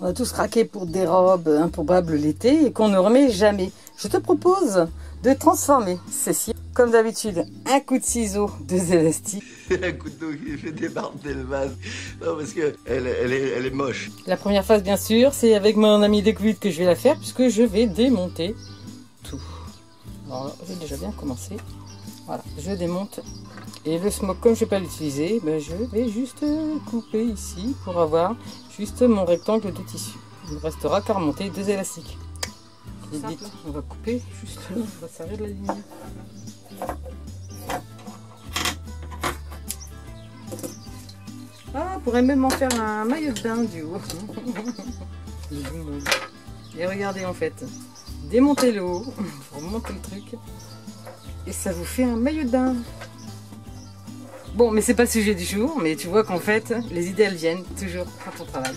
On a tous craqué pour des robes improbables l'été et qu'on ne remet jamais. Je te propose de transformer ceci. Comme d'habitude, un coup de ciseau, 2 élastiques. Un couteau qui fait débarder le vase. Non, parce que elle est moche. La première phase, bien sûr, c'est avec mon ami Découvite que je vais la faire, puisque je vais démonter tout. Alors, j'ai déjà bien commencé. Voilà, je démonte. Et le smoke, comme je ne vais pas l'utiliser, ben, je vais juste couper ici pour avoir juste mon rectangle de tissu. Il ne restera qu'à remonter 2 élastiques. Vite, vite. On va couper juste là, on va servir de la ligne. Ah, on pourrait même en faire un maillot de bain du haut. Et regardez en fait, démontez le haut, remontez le truc, et ça vous fait un maillot de bain. Bon, mais c'est pas le sujet du jour, mais tu vois qu'en fait, les idées elles viennent toujours quand on travaille.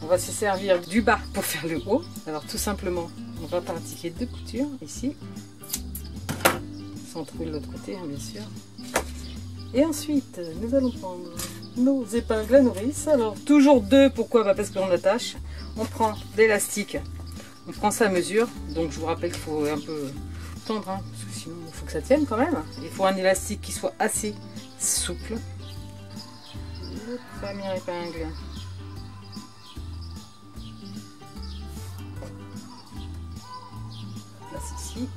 On va se servir du bas pour faire le haut. Alors tout simplement, on va pratiquer 2 coutures ici, sans trouver de l'autre côté, hein, bien sûr. Et ensuite, nous allons prendre nos épingles à nourrice. Alors toujours 2, pourquoi? Bah parce qu'on attache. On prend l'élastique, on prend sa mesure. Donc je vous rappelle qu'il faut un peu tendre, hein, parce que sinon il faut que ça tienne quand même. Il faut un élastique qui soit assez souple. La première épingle. Place ici.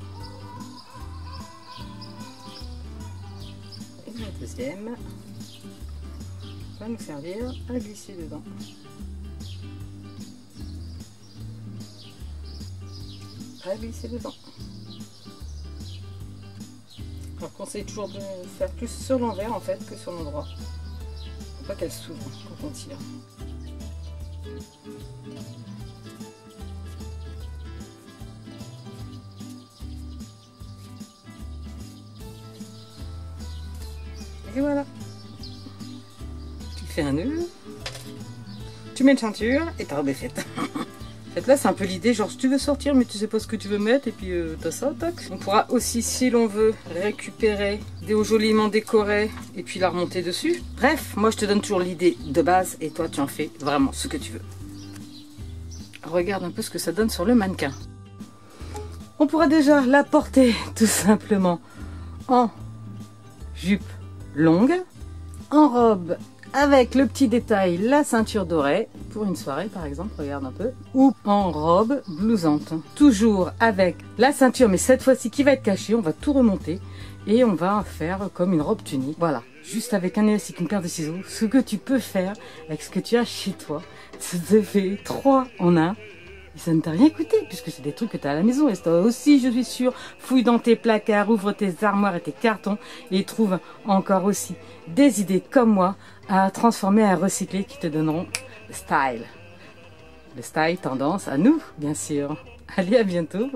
Et la deuxième va nous servir à glisser dedans. À glisser dedans. Alors conseille toujours de faire plus sur l'envers en fait que sur l'endroit. Faut pas qu'elle s'ouvre quand on tire. Et voilà. Tu fais un nœud, tu mets une ceinture et ta robe est faite. En fait, là, c'est un peu l'idée, genre si tu veux sortir mais tu sais pas ce que tu veux mettre et puis t'as ça, tac. On pourra aussi, si l'on veut, récupérer des hauts joliment décorés et puis la remonter dessus. Bref, moi je te donne toujours l'idée de base et toi tu en fais vraiment ce que tu veux. Regarde un peu ce que ça donne sur le mannequin. On pourra déjà la porter tout simplement en jupe longue, en robe avec le petit détail, la ceinture dorée, pour une soirée par exemple, regarde un peu, ou en robe blousante. Toujours avec la ceinture, mais cette fois-ci qui va être cachée, on va tout remonter et on va faire comme une robe tunique. Voilà, juste avec un élastique, une paire de ciseaux, ce que tu peux faire avec ce que tu as chez toi. Ça te fait 3 en 1. Et ça ne t'a rien coûté, puisque c'est des trucs que tu as à la maison. Et toi aussi, je suis sûre, fouille dans tes placards, ouvre tes armoires et tes cartons, et trouve encore aussi des idées comme moi à transformer, à recycler, qui te donneront le style. Le style tendance à nous, bien sûr. Allez, à bientôt.